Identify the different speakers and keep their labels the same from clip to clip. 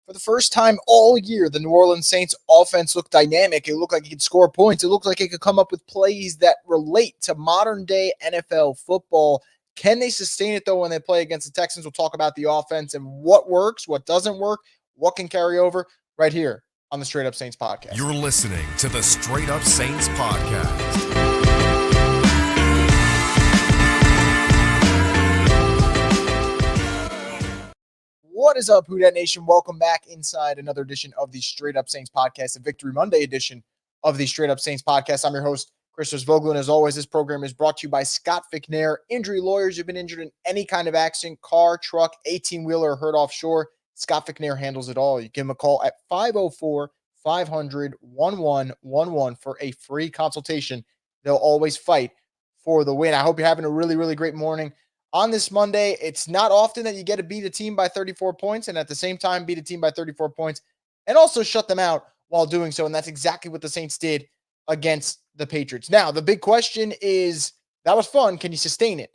Speaker 1: For the first time all year, the New Orleans Saints offense looked dynamic. It looked like it could score points. It looked like it could come up with plays that relate to modern day NFL football. Can they sustain it, though, when they play against the Texans? We'll talk about the offense and what works, what doesn't work, what can carry over right here on the Straight Up Saints podcast.
Speaker 2: You're listening to the Straight Up Saints podcast.
Speaker 1: What is up, Who Dat Nation? Welcome back inside another edition of the Straight Up Saints podcast, the Victory Monday edition of the Straight Up Saints podcast. I'm your host, Christos Vogel, and as always, this program is brought to you by Scott Ficknair. Injury lawyers. You've been injured in any kind of accident, car, truck, 18-wheeler, or hurt offshore. Scott Ficknair handles it all. You give him a call at 504-500-1111 for a free consultation. They'll always fight for the win. I hope you're having a really, really great morning. On this Monday, it's not often that you get to beat a team by 34 points and at the same time beat a team by 34 points and also shut them out while doing so. And that's exactly what the Saints did against the Patriots. Now, the big question is, that was fun. Can you sustain it?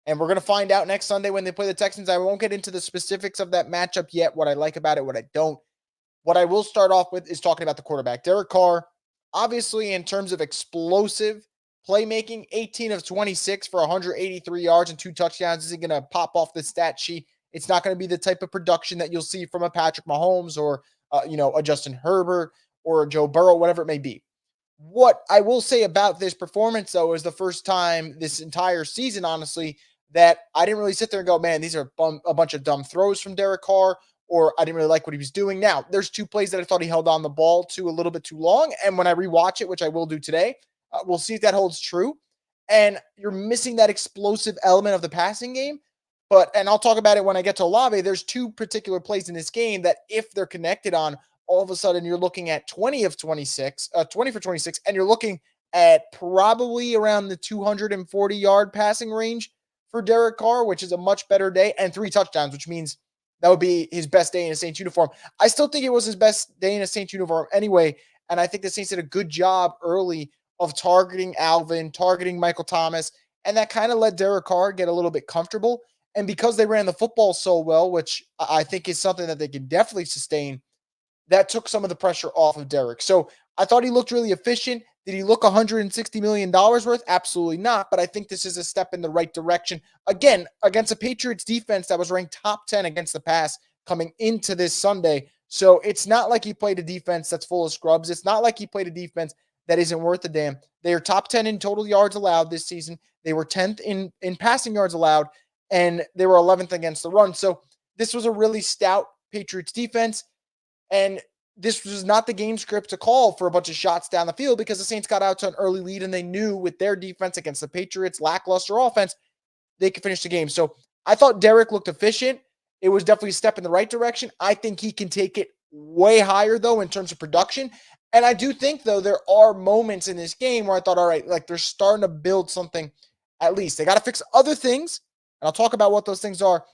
Speaker 1: And we're going to find out next Sunday when they play the Texans. I won't get into the specifics of that matchup yet, what I like about it, what I don't. What I will start off with is talking about the quarterback. Derek Carr, obviously in terms of explosive playmaking, 18 of 26 for 183 yards and 2 touchdowns isn't going to pop off the stat sheet. It's not going to be the type of production that you'll see from a Patrick Mahomes or, a Justin Herbert or a Joe Burrow, whatever it may be. What I will say about this performance, though, is the first time this entire season, honestly, that I didn't really sit there and go, man, these are a bunch of dumb throws from Derek Carr, or I didn't really like what he was doing. Now, there's 2 plays that I thought he held on the ball to a little bit too long, and when I rewatch it, which I will do today, we'll see if that holds true. And you're missing that explosive element of the passing game. And I'll talk about it when I get to Olave. There's 2 particular plays in this game that if they're connected on, all of a sudden you're looking at 20 for 26, and you're looking at probably around the 240-yard passing range for Derek Carr, which is a much better day, and 3 touchdowns, which means that would be his best day in a Saints uniform. I still think it was his best day in a Saints uniform anyway, and I think the Saints did a good job early of targeting Alvin, targeting Michael Thomas, and that kind of let Derek Carr get a little bit comfortable. And because they ran the football so well, which I think is something that they can definitely sustain, that took some of the pressure off of Derek. So I thought he looked really efficient. Did he look $160 million worth? Absolutely not. But I think this is a step in the right direction. Again, against a Patriots defense that was ranked top 10 against the pass coming into this Sunday. So it's not like he played a defense that's full of scrubs. It's not like he played a defense that isn't worth a damn. They are top 10 in total yards allowed this season. They were 10th in passing yards allowed, and they were 11th against the run. So this was a really stout Patriots defense, and this was not the game script to call for a bunch of shots down the field because the Saints got out to an early lead, and they knew with their defense against the Patriots' lackluster offense, they could finish the game. So I thought Derek looked efficient. It was definitely a step in the right direction. I think he can take it way higher, though, in terms of production. And I do think, though, there are moments in this game where I thought, all right, like they're starting to build something at least. They got to fix other things, and I'll talk about what those things are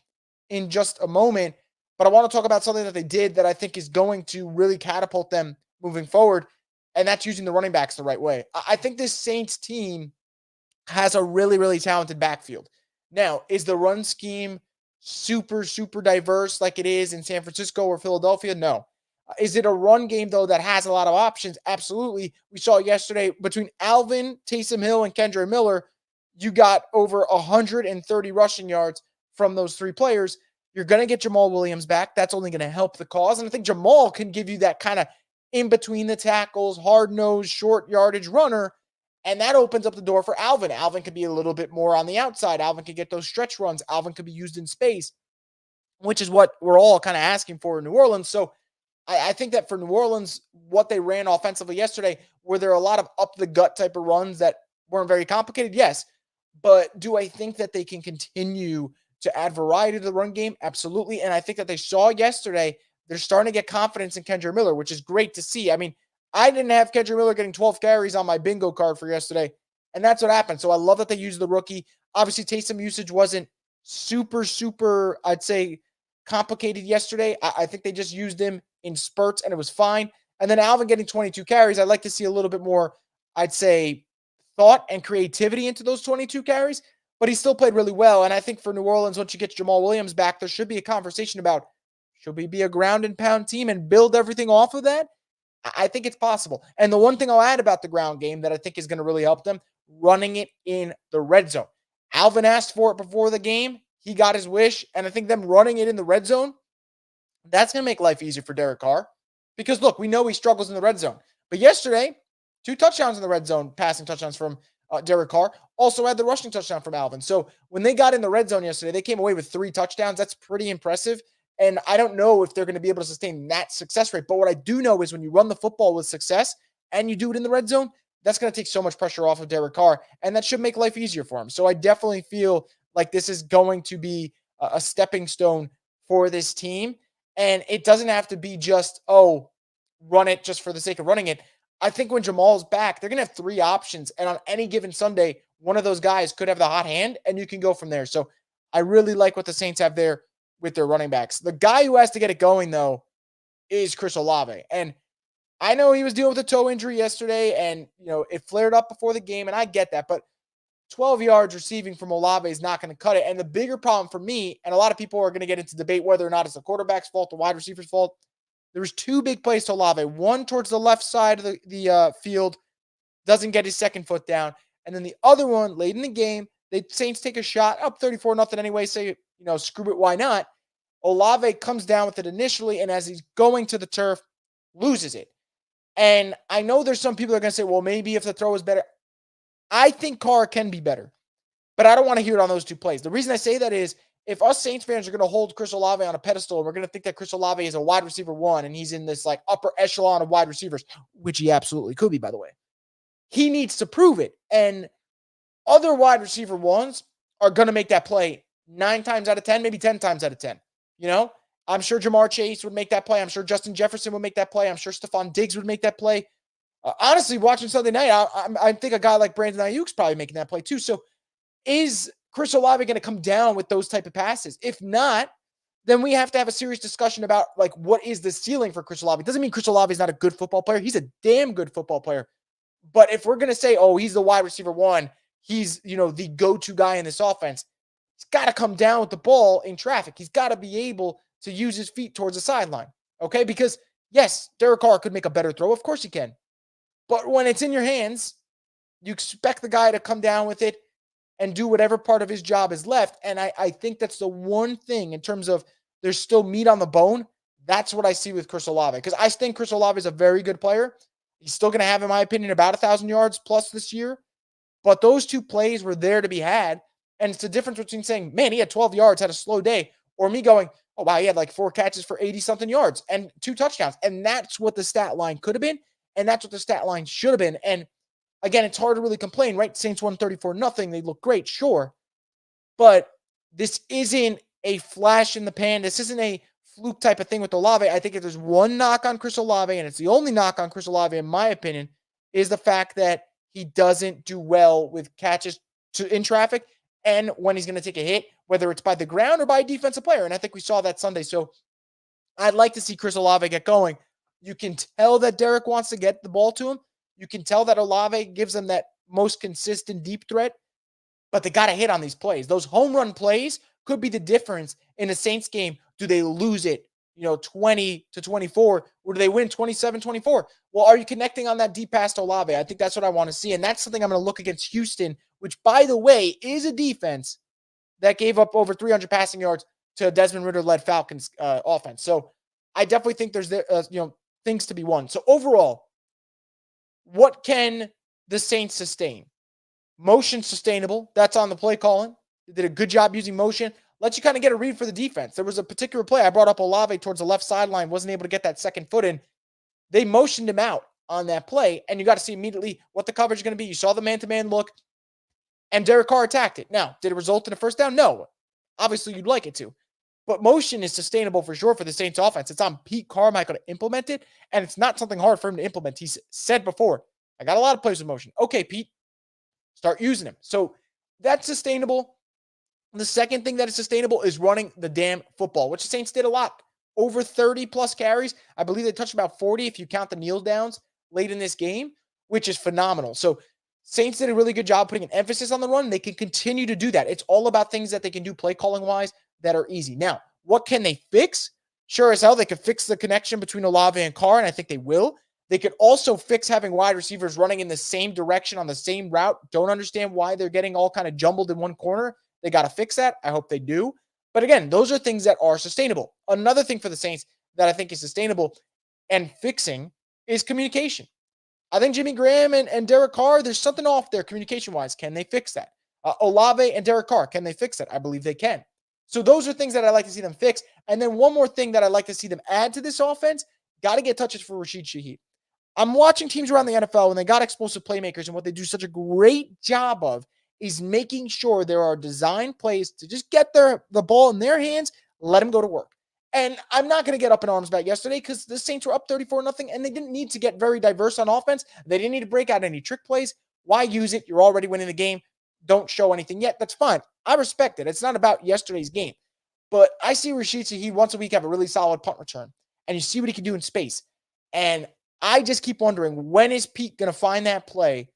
Speaker 1: in just a moment. But I want to talk about something that they did that I think is going to really catapult them moving forward, and that's using the running backs the right way. I think this Saints team has a really, really talented backfield. Now, is the run scheme super, super diverse like it is in San Francisco or Philadelphia? No. Is it a run game, though, that has a lot of options? Absolutely. We saw yesterday between Alvin, Taysom Hill, and Kendre Miller, you got over 130 rushing yards from those 3 players. You're going to get Jamal Williams back. That's only going to help the cause. And I think Jamal can give you that kind of in between the tackles, hard-nosed, short yardage runner. And that opens up the door for Alvin. Alvin could be a little bit more on the outside. Alvin could get those stretch runs. Alvin could be used in space, which is what we're all kind of asking for in New Orleans. So I think that for New Orleans, what they ran offensively yesterday, were there a lot of up-the-gut type of runs that weren't very complicated? Yes. But do I think that they can continue to add variety to the run game? Absolutely. And I think that they saw yesterday, they're starting to get confidence in Kendre Miller, which is great to see. I mean, I didn't have Kendre Miller getting 12 carries on my bingo card for yesterday, and that's what happened. So I love that they used the rookie. Obviously, Taysom usage wasn't super, I'd say, complicated yesterday. I think they just used him in spurts, and it was fine. And then Alvin getting 22 carries, I'd like to see a little bit more, I'd say, thought and creativity into those 22 carries, but he still played really well. And I think for New Orleans, once you get Jamal Williams back, there should be a conversation about, Should we be a ground and pound team and build everything off of that? I think it's possible. And the one thing I'll add about the ground game that I think is going to really help them, running it in the red zone. Alvin asked for it before the game. He got his wish. And I think them running it in the red zone, that's going to make life easier for Derek Carr. Because look, we know he struggles in the red zone. But yesterday, 2 touchdowns in the red zone, passing touchdowns from Derek Carr. Also had the rushing touchdown from Alvin. So when they got in the red zone yesterday, they came away with 3 touchdowns. That's pretty impressive. And I don't know if they're going to be able to sustain that success rate. But what I do know is when you run the football with success and you do it in the red zone, that's going to take so much pressure off of Derek Carr. And that should make life easier for him. So I definitely feel like this is going to be a stepping stone for this team. And it doesn't have to be just, run it just for the sake of running it. I think when Jamal's back, they're going to have 3 options. And on any given Sunday, one of those guys could have the hot hand and you can go from there. So I really like what the Saints have there with their running backs. The guy who has to get it going, though, is Chris Olave. And I know he was dealing with a toe injury yesterday and, it flared up before the game, and I get that. But 12 yards receiving from Olave is not going to cut it. And the bigger problem for me, and a lot of people are going to get into debate whether or not it's the quarterback's fault, the wide receiver's fault. There was 2 big plays to Olave. One towards the left side of the field, doesn't get his second foot down. And then the other one, late in the game, the Saints take a shot, up 34-0 anyway, say, screw it, why not? Olave comes down with it initially, and as he's going to the turf, loses it. And I know there's some people that are going to say, well, maybe if the throw is better. I think Carr can be better, but I don't want to hear it on those 2 plays. The reason I say that is if us Saints fans are going to hold Chris Olave on a pedestal, and we're going to think that Chris Olave is a wide receiver 1 and he's in this like upper echelon of wide receivers, which he absolutely could be, by the way, he needs to prove it. And other wide receiver 1s are going to make that play 9 times out of 10, maybe 10 times out of 10. I'm sure Jamar Chase would make that play. I'm sure Justin Jefferson would make that play. I'm sure Stephon Diggs would make that play. Honestly, watching Sunday night, I think a guy like Brandon Ayuk's probably making that play too. So is Chris Olave going to come down with those type of passes? If not, then we have to have a serious discussion about like what is the ceiling for Chris Olave. It doesn't mean Chris Olave is not a good football player. He's a damn good football player. But if we're going to say, he's the wide receiver 1, he's, the go-to guy in this offense, he's got to come down with the ball in traffic. He's got to be able to use his feet towards the sideline. Okay? Because yes, Derek Carr could make a better throw. Of course he can. But when it's in your hands, you expect the guy to come down with it and do whatever part of his job is left. And I think that's the one thing in terms of there's still meat on the bone. That's what I see with Chris Olave. Because I think Chris Olave is a very good player. He's still going to have, in my opinion, about 1,000 yards plus this year. But those 2 plays were there to be had. And it's the difference between saying, man, he had 12 yards, had a slow day, or me going, oh, wow, he had like 4 catches for 80-something yards and 2 touchdowns. And that's what the stat line could have been. And that's what the stat line should have been. And again, it's hard to really complain, right? Saints won 34-0. They look great, sure. But this isn't a flash in the pan. This isn't a fluke type of thing with Olave. I think if there's one knock on Chris Olave, and it's the only knock on Chris Olave, in my opinion, is the fact that he doesn't do well with catches in traffic and when he's going to take a hit, whether it's by the ground or by a defensive player. And I think we saw that Sunday. So I'd like to see Chris Olave get going. You can tell that Derek wants to get the ball to him. You can tell that Olave gives them that most consistent deep threat, but they got to hit on these plays. Those home run plays could be the difference in a Saints game. Do they lose it, 20-24, or do they win 27-24? Well, are you connecting on that deep pass to Olave? I think that's what I want to see, and that's something I'm going to look against Houston, which, by the way, is a defense that gave up over 300 passing yards to a Desmond Ridder-led Falcons offense. So I definitely think there's things to be won. So overall, what can the Saints sustain? Motion sustainable. That's on the play calling. They did a good job using motion. Lets you kind of get a read for the defense. There was a particular play. I brought up Olave towards the left sideline, wasn't able to get that second foot in. They motioned him out on that play, and you got to see immediately what the coverage is going to be. You saw the man-to-man look, and Derek Carr attacked it. Now, did it result in a first down? No. Obviously, you'd like it to. But motion is sustainable for sure for the Saints offense. It's on Pete Carmichael to implement it, and it's not something hard for him to implement. He said before, I got a lot of plays with motion. Okay, Pete, start using him. So that's sustainable. The second thing that is sustainable is running the damn football, which the Saints did a lot. Over 30-plus carries. I believe they touched about 40 if you count the kneel downs late in this game, which is phenomenal. So Saints did a really good job putting an emphasis on the run. They can continue to do that. It's all about things that they can do play calling-wise that are easy. Now, what can they fix? Sure as hell, they could fix the connection between Olave and Carr, and I think they will. They could also fix having wide receivers running in the same direction on the same route. Don't understand why they're getting all kind of jumbled in one corner. They got to fix that. I hope they do. But again, those are things that are sustainable. Another thing for the Saints that I think is sustainable and fixing is communication. I think Jimmy Graham and Derek Carr, there's something off there communication-wise. Can they fix that? Olave and Derek Carr, can they fix it? I believe they can. So those are things that I like to see them fix. And then one more thing that I like to see them add to this offense, got to get touches for Rashid Shaheed. I'm watching teams around the NFL and they got explosive playmakers, and what they do such a great job of is making sure there are design plays to just get the ball in their hands, let them go to work. And I'm not going to get up in arms about yesterday because the Saints were up 34-0, and they didn't need to get very diverse on offense. They didn't need to break out any trick plays. Why use it? You're already winning the game. Don't show anything yet. That's fine. I respect it. It's not about yesterday's game. But I see Rashid Shaheed once a week have a really solid punt return, and you see what he can do in space. And I just keep wondering, when is Pete going to find that play,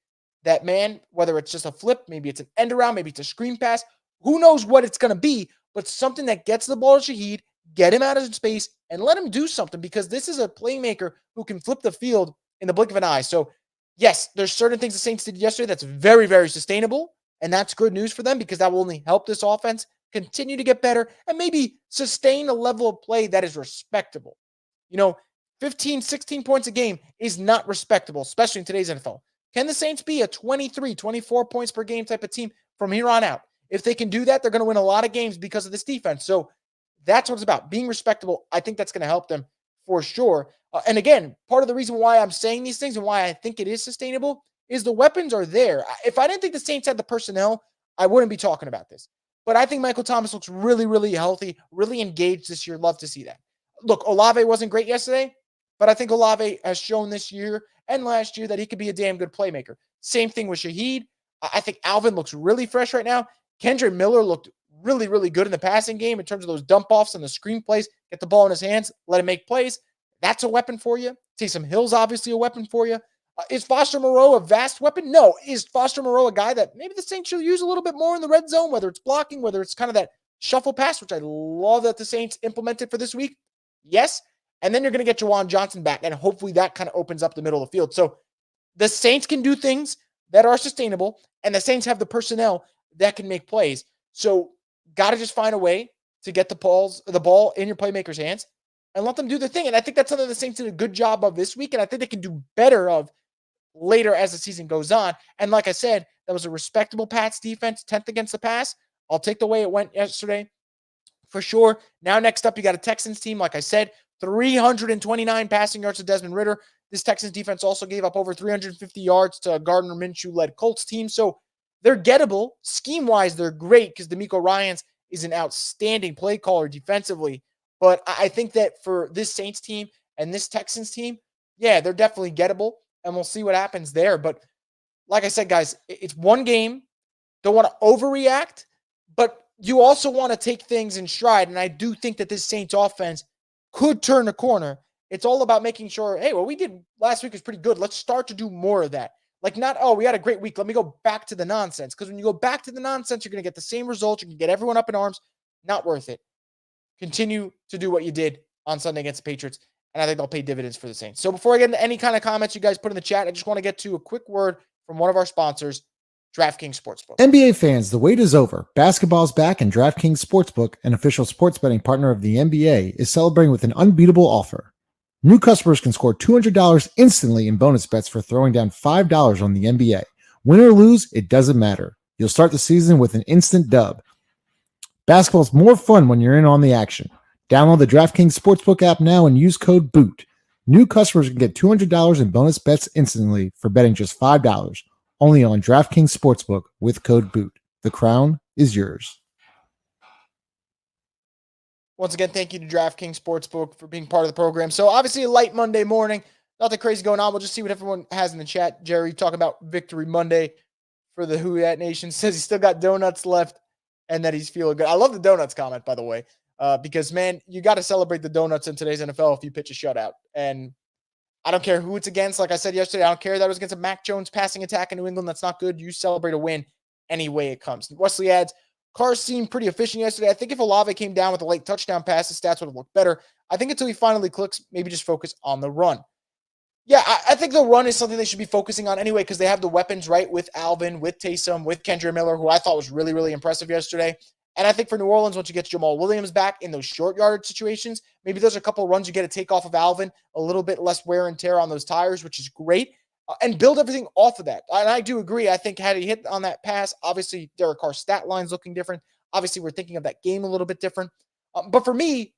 Speaker 1: that man, whether it's just a flip, maybe it's an end around, maybe it's a screen pass, who knows what it's going to be, but something that gets the ball to Shaheed, get him out of space, and let him do something, because this is a playmaker who can flip the field in the blink of an eye. So, yes, there's certain things the Saints did yesterday that's very, very sustainable, and that's good news for them because that will only help this offense continue to get better and maybe sustain a level of play that is respectable. 15, 16 points a game is not respectable, especially in today's NFL. Can the Saints be a 23, 24 points per game type of team from here on out? If they can do that, they're going to win a lot of games because of this defense. So that's what it's about, being respectable. I think that's going to help them for sure. And again, part of the reason why I'm saying these things and why I think it is sustainable is the weapons are there. If I didn't think the Saints had the personnel, I wouldn't be talking about this. But I think Michael Thomas looks really, really healthy, really engaged this year. Love to see that. Look, Olave wasn't great yesterday, but I think Olave has shown this year and last year that he could be a damn good playmaker. Same thing with Shaheed. I think Alvin looks really fresh right now. Kendra Miller looked really, really good in the passing game in terms of those dump offs and the screen plays. Get the ball in his hands, let him make plays. That's a weapon for you. Taysom Hill's obviously a weapon for you. Is Foster Moreau a vast weapon? No. Is Foster Moreau a guy that maybe the Saints should use a little bit more in the red zone, whether it's blocking, whether it's kind of that shuffle pass, which I love that the Saints implemented for this week? Yes. And then you're going to get Juwan Johnson back, and hopefully that kind of opens up the middle of the field. So the Saints can do things that are sustainable, and the Saints have the personnel that can make plays. So got to just find a way to get the ball in your playmakers' hands and let them do their thing. And I think that's something the Saints did a good job of this week, and I think they can do better of later as the season goes on. And like I said, that was a respectable Pats defense, 10th against the pass. I'll take the way it went yesterday for sure. Now, next up, you got a Texans team. Like I said, 329 passing yards to Desmond Ridder. This Texans defense also gave up over 350 yards to a Gardner Minshew-led Colts team. So they're gettable. Scheme-wise, they're great because DeMeco Ryans is an outstanding play caller defensively. But I think that for this Saints team and this Texans team, yeah, they're definitely gettable, and we'll see what happens there. But like I said, guys, it's one game. Don't want to overreact, but you also want to take things in stride. And I do think that this Saints offense could turn the corner. It's all about making sure, hey, what we did last week was pretty good. Let's start to do more of that. Like, not, oh, we had a great week, let me go back to the nonsense. Because when you go back to the nonsense, you're going to get the same results. You can get everyone up in arms. Not worth it. Continue to do what you did on Sunday against the Patriots, and I think they'll pay dividends for the Saints. So before I get into any kind of comments you guys put in the chat, I just want to get to a quick word from one of our sponsors, DraftKings Sportsbook.
Speaker 3: NBA fans, the wait is over. Basketball's back, and DraftKings Sportsbook, an official sports betting partner of the NBA, is celebrating with an unbeatable offer. New customers can score $200 instantly in bonus bets for throwing down $5 on the NBA. Win or lose, it doesn't matter. You'll start the season with an instant dub. Basketball's more fun when you're in on the action. Download the DraftKings Sportsbook app now and use code BOOT. New customers can get $200 in bonus bets instantly for betting just $5. Only on DraftKings Sportsbook with code BOOT. The crown is yours.
Speaker 1: Once again, thank you to DraftKings Sportsbook for being part of the program. So obviously a light Monday morning. Nothing crazy going on. We'll just see what everyone has in the chat. Jerry talking about Victory Monday for the Who Dat Nation. Says he's still got donuts left and that he's feeling good. I love the donuts comment, by the way, because, man, you got to celebrate the donuts in today's NFL if you pitch a shutout. And I don't care who it's against. Like I said yesterday, I don't care that it was against a Mac Jones passing attack in New England. That's not good. You celebrate a win any way it comes. Wesley adds, Carr seemed pretty efficient yesterday. I think if Olave came down with a late touchdown pass, his stats would have looked better. I think until he finally clicks, maybe just focus on the run. Yeah, I think the run is something they should be focusing on anyway because they have the weapons, right, with Alvin, with Taysom, with Kendra Miller, who I thought was really, really impressive yesterday. And I think for New Orleans, once you get Jamal Williams back in those short yardage situations, maybe there's a couple of runs you get to take off of Alvin, a little bit less wear and tear on those tires, which is great, and build everything off of that. And I do agree. I think had he hit on that pass, obviously Derek Carr's stat line's looking different. Obviously, we're thinking of that game a little bit different. But for me,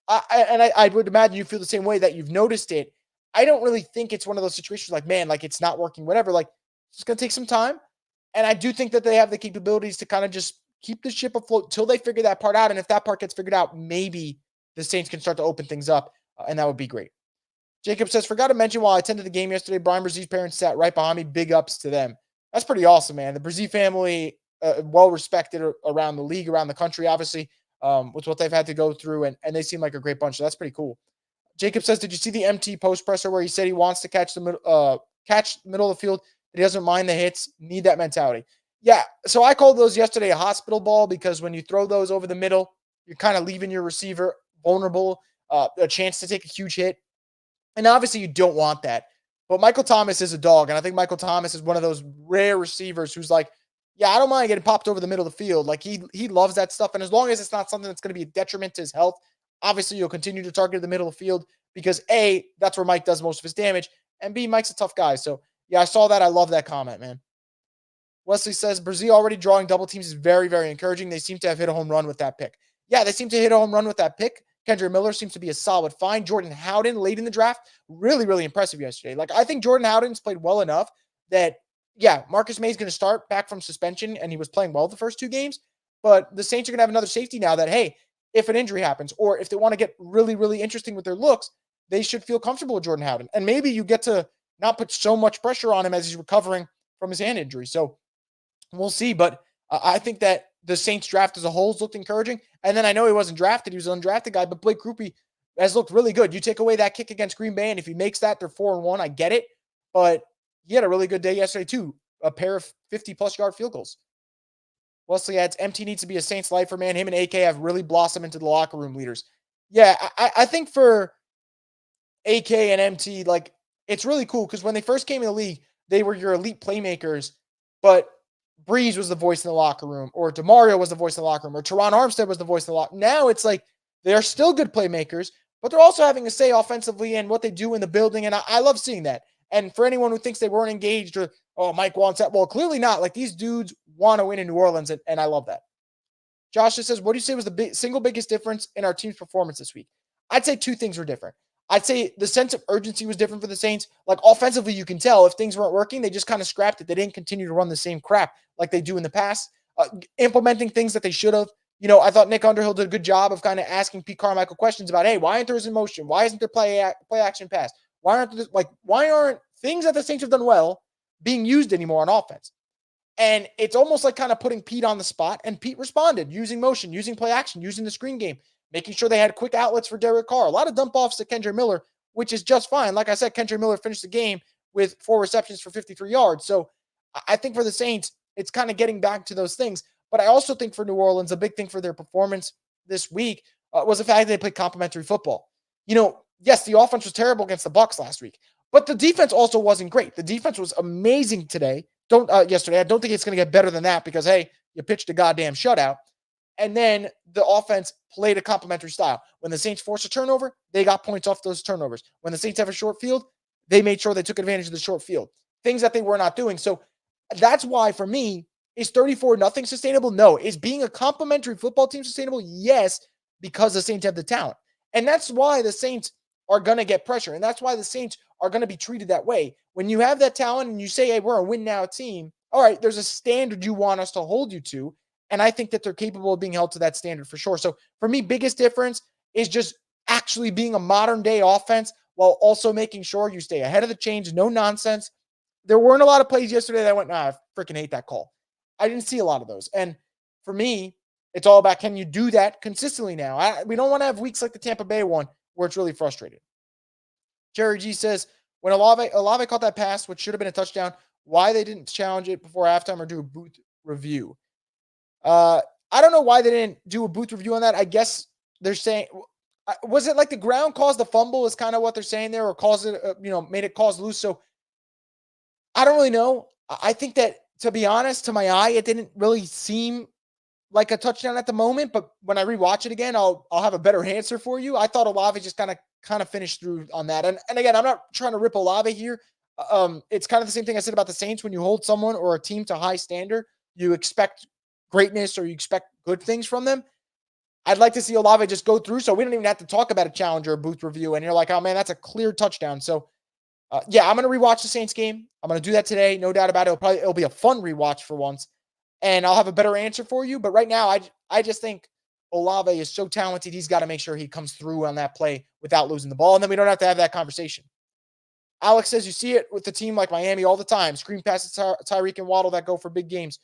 Speaker 1: I would imagine you feel the same way that you've noticed it. I don't really think it's one of those situations like, man, like it's not working, whatever. Like it's going to take some time. And I do think that they have the capabilities to kind of just keep the ship afloat till they figure that part out. And if that part gets figured out, maybe the Saints can start to open things up, and that would be great. Jacob says, forgot to mention while I attended the game yesterday, Brian Brzez's parents sat right behind me. Big ups to them. That's pretty awesome, man. The Brzez family, well respected around the league, around the country, obviously, with what they've had to go through, and they seem like a great bunch. So that's pretty cool. Jacob says, did you see the MT post presser where he said he wants to catch the middle of the field, that he doesn't mind the hits, need that mentality? Yeah, so I called those yesterday a hospital ball because when you throw those over the middle, you're kind of leaving your receiver vulnerable, a chance to take a huge hit. And obviously you don't want that. But Michael Thomas is a dog, and I think Michael Thomas is one of those rare receivers who's like, yeah, I don't mind getting popped over the middle of the field. Like he loves that stuff. And as long as it's not something that's going to be a detriment to his health, obviously you'll continue to target the middle of the field because A, that's where Mike does most of his damage, and B, Mike's a tough guy. So yeah, I saw that. I love that comment, man. Wesley says, Brzez already drawing double teams is very, very encouraging. They seem to have hit a home run with that pick. Yeah, they seem to hit a home run with that pick. Kendra Miller seems to be a solid find. Jordan Howden late in the draft, really, really impressive yesterday. Like, I think Jordan Howden's played well enough that, yeah, Marcus May's going to start back from suspension, and he was playing well the first two games. But the Saints are going to have another safety now that, hey, if an injury happens or if they want to get really, really interesting with their looks, they should feel comfortable with Jordan Howden. And maybe you get to not put so much pressure on him as he's recovering from his hand injury. So we'll see. But I think that the Saints draft as a whole has looked encouraging. And then I know he wasn't drafted. He was an undrafted guy, but Blake Grupe has looked really good. You take away that kick against Green Bay, and if he makes that, they're 4-1. I get it. But he had a really good day yesterday, too. A pair of 50-plus yard field goals. Wesley adds, MT needs to be a Saints lifer, man. Him and AK have really blossomed into the locker room leaders. Yeah, I think for AK and MT, like, it's really cool because when they first came in the league, they were your elite playmakers, but Breeze was the voice in the locker room, or DeMario was the voice in the locker room, or Teron Armstead was the voice in the locker room. Now it's like they're still good playmakers, but they're also having a say offensively and what they do in the building, and I love seeing that. And for anyone who thinks they weren't engaged or, oh, Mike wants that, well, clearly not. Like, these dudes want to win in New Orleans, and I love that. Josh just says, what do you say was the single biggest difference in our team's performance this week? I'd say two things were different. I'd say the sense of urgency was different for the Saints. Like, offensively, you can tell if things weren't working, they just kind of scrapped it. They didn't continue to run the same crap like they do in the past, implementing things that they should have. You know, I thought Nick Underhill did a good job of kind of asking Pete Carmichael questions about, hey, why aren't there in motion? Why isn't there play action pass? Why aren't things that the Saints have done well being used anymore on offense? And it's almost like kind of putting Pete on the spot, and Pete responded using motion, using play action, using the screen game, making sure they had quick outlets for Derek Carr. A lot of dump offs to Kendra Miller, which is just fine. Like I said, Kendra Miller finished the game with 4 receptions for 53 yards. So I think for the Saints, it's kind of getting back to those things. But I also think for New Orleans, a big thing for their performance this week was the fact that they played complementary football. You know, yes, the offense was terrible against the Bucs last week, but the defense also wasn't great. The defense was amazing yesterday. I don't think it's going to get better than that because, hey, you pitched a goddamn shutout. And then the offense played a complementary style. When the Saints forced a turnover, they got points off those turnovers. When the Saints have a short field, they made sure they took advantage of the short field. Things that they were not doing. So that's why, for me, is 34-0 sustainable? No. Is being a complementary football team sustainable? Yes, because the Saints have the talent. And that's why the Saints are going to get pressure. And that's why the Saints are going to be treated that way. When you have that talent and you say, hey, we're a win-now team, all right, there's a standard you want us to hold you to. And I think that they're capable of being held to that standard for sure. So for me, biggest difference is just actually being a modern-day offense while also making sure you stay ahead of the change, no nonsense. There weren't a lot of plays yesterday that I went, I freaking hate that call. I didn't see a lot of those. And for me, it's all about, can you do that consistently now? We don't want to have weeks like the Tampa Bay one where it's really frustrating. Jerry G says, when Olave caught that pass, which should have been a touchdown, why they didn't challenge it before halftime or do a booth review. I I don't know why they didn't do a booth review on that. I guess they're saying, was it like the ground caused the fumble is kind of what they're saying there, or caused it, made it cause loose. So I don't really know. I think that, to be honest, to my eye, it didn't really seem like a touchdown at the moment, but when I rewatch it again, I'll have a better answer for you. I thought Olave just kind of finished through on that. And again, I'm not trying to rip Olave here. It's kind of the same thing I said about the Saints. When you hold someone or a team to high standard, you expect greatness or you expect good things from them. I'd like to see Olave just go through, so we don't even have to talk about a challenge or a booth review. And you're like, oh man, that's a clear touchdown. So yeah, I'm going to rewatch the Saints game. I'm going to do that today. No doubt about it. It'll be a fun rewatch for once, and I'll have a better answer for you. But right now, I just think Olave is so talented. He's got to make sure he comes through on that play without losing the ball. And then we don't have to have that conversation. Alex says you see it with the team like Miami all the time. Screen passes to Tyreek and Waddle that go for big games.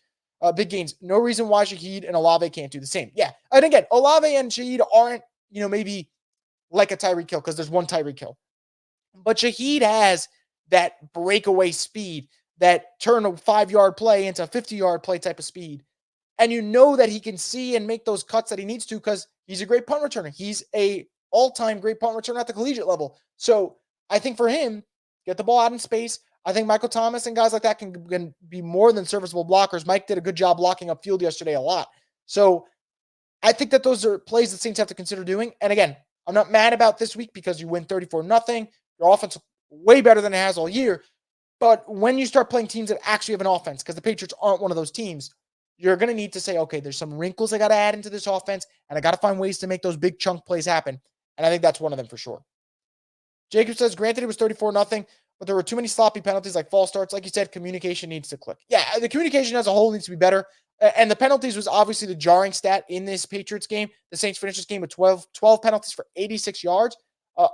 Speaker 1: Big gains. No reason why Shaheed and Olave can't do the same. Yeah. And again, Olave and Shaheed aren't, maybe like a Tyreek Hill because there's one Tyreek Hill. But Shaheed has that breakaway speed, that turn a 5-yard play into a 50-yard play type of speed. And you know that he can see and make those cuts that he needs to because he's a great punt returner. He's a all-time great punt returner at the collegiate level. So I think for him, get the ball out in space. I think Michael Thomas and guys like that can be more than serviceable blockers. Mike did a good job blocking upfield yesterday a lot. So I think that those are plays the Saints have to consider doing. And again, I'm not mad about this week because you win 34-0. Your offense is way better than it has all year. But when you start playing teams that actually have an offense, because the Patriots aren't one of those teams, you're going to need to say, okay, there's some wrinkles I got to add into this offense, and I got to find ways to make those big chunk plays happen. And I think that's one of them for sure. Jacob says, granted, it was 34-0, but there were too many sloppy penalties like false starts. Like you said, communication needs to click. Yeah, the communication as a whole needs to be better. And the penalties was obviously the jarring stat in this Patriots game. The Saints finished this game with 12 penalties for 86 yards.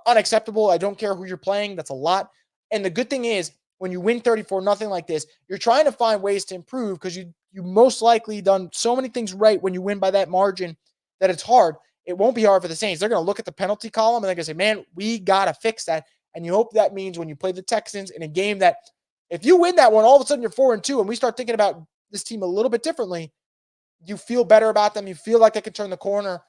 Speaker 1: Unacceptable. I don't care who you're playing. That's a lot. And the good thing is, when you win 34-0 like this, you're trying to find ways to improve because you most likely done so many things right when you win by that margin that it's hard. It won't be hard for the Saints. They're going to look at the penalty column and they're going to say, man, we got to fix that. And you hope that means when you play the Texans in a game that if you win that one, all of a sudden you're 4-2 and we start thinking about this team a little bit differently, you feel better about them. You feel like they can turn the corner.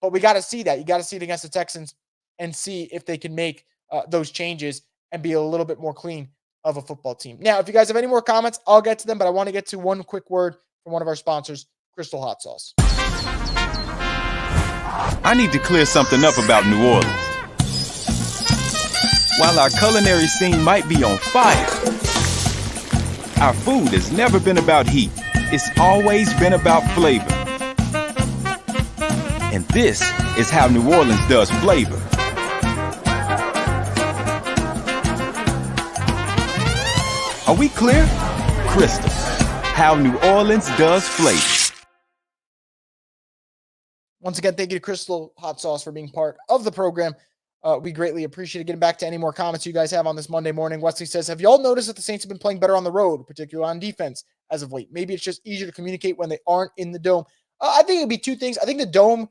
Speaker 1: But we got to see that. You got to see it against the Texans and see if they can make those changes and be a little bit more clean of a football team. Now, if you guys have any more comments, I'll get to them, but I want to get to one quick word from one of our sponsors, Crystal Hot Sauce.
Speaker 4: I need to clear something up about New Orleans. While our culinary scene might be on fire, our food has never been about heat. It's always been about flavor. And this is how New Orleans does flavor. Are we clear? Crystal. How New Orleans does flavor.
Speaker 1: Once again, thank you to Crystal Hot Sauce for being part of the program. We greatly appreciate it. Getting back to any more comments you guys have on this Monday morning. Wesley says, have y'all noticed that the Saints have been playing better on the road, particularly on defense as of late? Maybe it's just easier to communicate when they aren't in the dome. I think it'd be two things. I think the dome,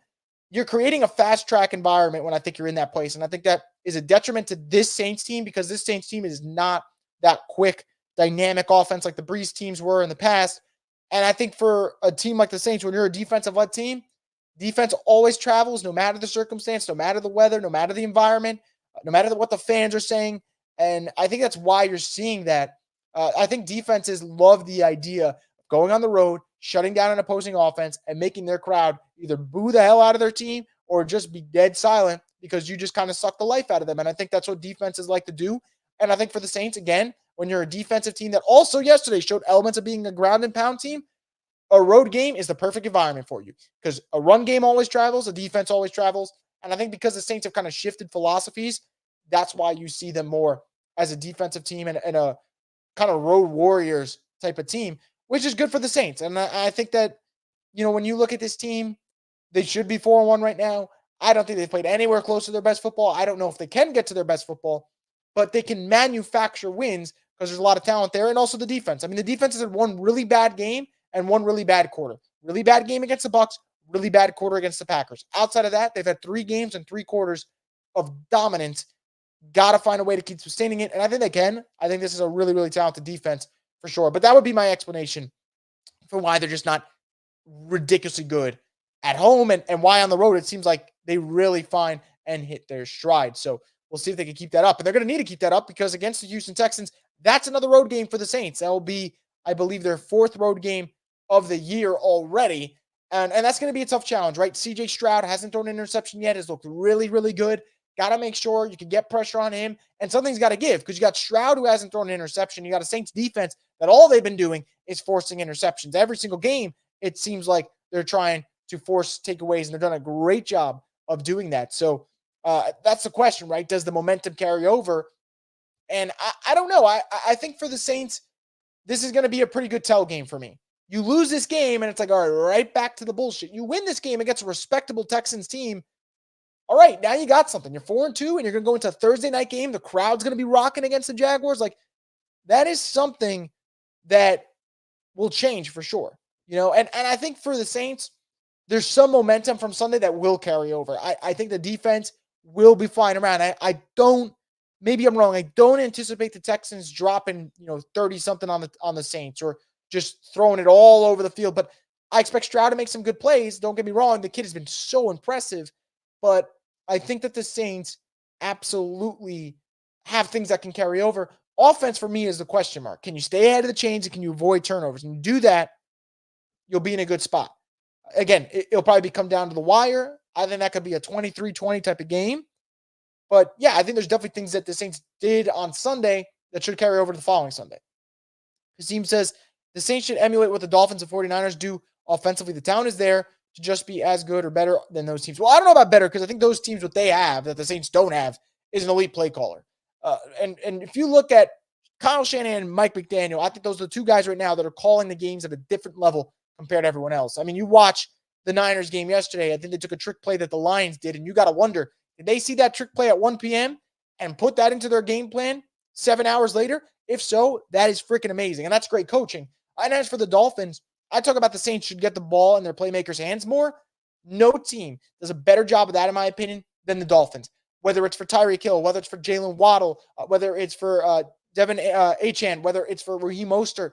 Speaker 1: you're creating a fast track environment when I think you're in that place. And I think that is a detriment to this Saints team because this Saints team is not that quick, dynamic offense like the Breeze teams were in the past. And I think for a team like the Saints, when you're a defensive-led team, defense always travels no matter the circumstance, no matter the weather, no matter the environment, no matter what the fans are saying. And I think that's why you're seeing that. I think defenses love the idea of going on the road, shutting down an opposing offense, and making their crowd either boo the hell out of their team or just be dead silent because you just kind of suck the life out of them. And I think that's what defenses like to do. And I think for the Saints, again, when you're a defensive team that also yesterday showed elements of being a ground and pound team, a road game is the perfect environment for you because a run game always travels, a defense always travels. And I think because the Saints have kind of shifted philosophies, that's why you see them more as a defensive team and a kind of road warriors type of team, which is good for the Saints. And I think that, when you look at this team, they should be 4-1 right now. I don't think they've played anywhere close to their best football. I don't know if they can get to their best football, but they can manufacture wins because there's a lot of talent there. And also the defense. I mean, the defense has had one really bad game and one really bad quarter. Really bad game against the Bucs, really bad quarter against the Packers. Outside of that, they've had 3 games and 3 quarters of dominance. Got to find a way to keep sustaining it, and I think they can. I think this is a really, really talented defense for sure. But that would be my explanation for why they're just not ridiculously good at home, and why on the road it seems like they really find and hit their stride. So we'll see if they can keep that up. And they're going to need to keep that up because against the Houston Texans, that's another road game for the Saints. That will be, I believe, their 4th road game of the year already. And that's going to be a tough challenge, right? CJ Stroud hasn't thrown an interception yet. Has looked really, really good. Got to make sure you can get pressure on him. And something's got to give because you got Stroud who hasn't thrown an interception. You got a Saints defense that all they've been doing is forcing interceptions. Every single game, it seems like they're trying to force takeaways, and they've done a great job of doing that. So that's the question, right? Does the momentum carry over? And I don't know. I think for the Saints, this is going to be a pretty good tell game for me. You lose this game, and it's like, all right, right back to the bullshit. You win this game against a respectable Texans team. All right, now you got something. You're 4-2, and you're going to go into a Thursday night game. The crowd's going to be rocking against the Jaguars. Like, that is something that will change for sure. And I think for the Saints, there's some momentum from Sunday that will carry over. I think the defense will be flying around. I don't, maybe I'm wrong. I don't anticipate the Texans dropping, 30-something on the Saints or just throwing it all over the field. But I expect Stroud to make some good plays. Don't get me wrong. The kid has been so impressive. But I think that the Saints absolutely have things that can carry over. Offense for me is the question mark. Can you stay ahead of the chains and can you avoid turnovers? And you do that, you'll be in a good spot. Again, it'll probably come down to the wire. I think that could be a 23-20 type of game. But yeah, I think there's definitely things that the Saints did on Sunday that should carry over to the following Sunday. Kasim says the Saints should emulate what the Dolphins and 49ers do offensively. The talent is there to just be as good or better than those teams. Well, I don't know about better because I think those teams, what they have that the Saints don't have is an elite play caller. And if you look at Kyle Shanahan and Mike McDaniel, I think those are the two guys right now that are calling the games at a different level compared to everyone else. I mean, you watch the Niners game yesterday. I think they took a trick play that the Lions did, and you got to wonder, did they see that trick play at 1 p.m. and put that into their game plan 7 hours later? If so, that is freaking amazing, and that's great coaching. And as for the Dolphins, I talk about the Saints should get the ball in their playmakers' hands more. No team does a better job of that, in my opinion, than the Dolphins. Whether it's for Tyreek Hill, whether it's for Jalen Waddle, whether it's for Devin Achane, whether it's for Raheem Mostert,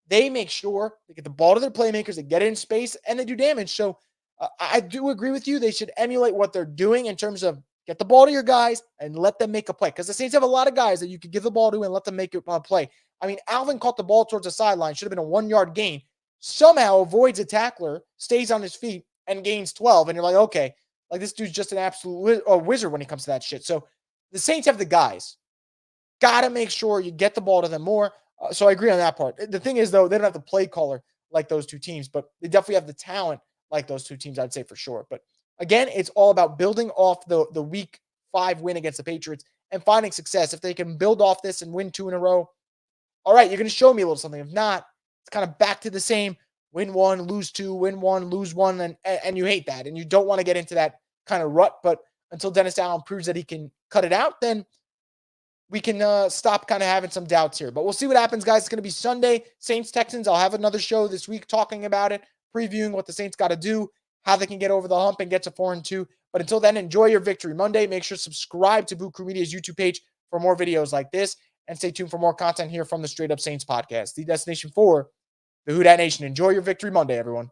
Speaker 1: they make sure they get the ball to their playmakers, they get it in space, and they do damage. So I do agree with you. They should emulate what they're doing in terms of get the ball to your guys and let them make a play. Because the Saints have a lot of guys that you could give the ball to and let them make a play. I mean, Alvin caught the ball towards the sideline, should have been a 1-yard gain. Somehow avoids a tackler, stays on his feet, and gains 12. And you're like, okay, like this dude's just an absolute wizard when it comes to that shit. So the Saints have the guys. Got to make sure you get the ball to them more. So I agree on that part. The thing is, though, they don't have the play caller like those two teams, but they definitely have the talent like those two teams, I'd say for sure. But again, it's all about building off the week 5 win against the Patriots and finding success. If they can build off this and win 2 in a row, all right, you're going to show me a little something. If not, it's kind of back to the same win 1, lose 2, win 1, lose 1, and you hate that. And you don't want to get into that kind of rut. But until Dennis Allen proves that he can cut it out, then we can stop kind of having some doubts here. But we'll see what happens, guys. It's going to be Sunday, Saints-Texans. I'll have another show this week talking about it, previewing what the Saints got to do, how they can get over the hump and get to 4-2. But until then, enjoy your victory Monday. Make sure to subscribe to Boot Crew Media's YouTube page for more videos like this. And stay tuned for more content here from the Straight Up Saints podcast, the destination for the Who Dat Nation. Enjoy your victory Monday, everyone.